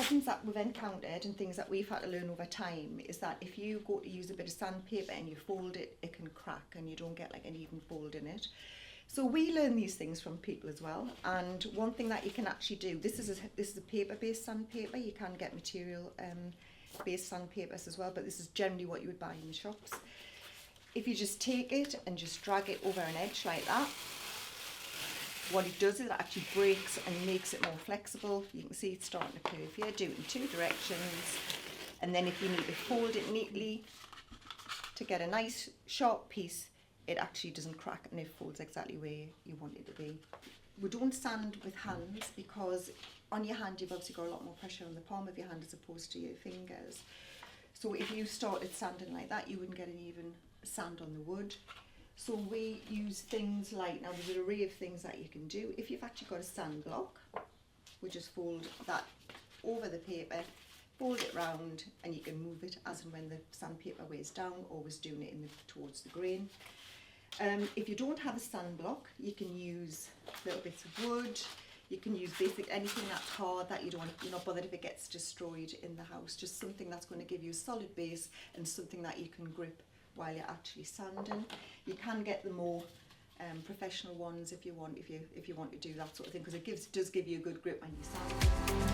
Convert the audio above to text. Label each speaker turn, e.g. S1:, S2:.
S1: problems that we've encountered and things that we've had to learn over time is that if you go to use a bit of sandpaper and you fold it, it can crack and you don't get like an even fold in it. So we learn these things from people as well. And one thing that you can actually do, this is a paper-based sandpaper. You can get material based sandpapers as well, but this is generally what you would buy in the shops. If you just take it and just drag it over an edge like that, what it does is it actually breaks and makes it more flexible. You can see it's starting to curve here. Do it in two directions, and then if you need to fold it neatly to get a nice sharp piece, it actually doesn't crack and it folds exactly where you want it to be. We don't sand with hands because on your hand you've obviously got a lot more pressure on the palm of your hand as opposed to your fingers. So if you started sanding like that, you wouldn't get an even sand on the wood. So we use things like, now there's an array of things that you can do. If you've actually got a sand block, we just fold that over the paper, fold it round, and you can move it as and when the sandpaper weighs down, always doing it towards the grain. If you don't have a sand block, you can use little bits of wood. You can use anything that's hard that you're not bothered if it gets destroyed in the house. Just something that's going to give you a solid base and something that you can grip while you're actually sanding. You can get the more professional ones if you want to do that sort of thing, because it does give you a good grip when you sand.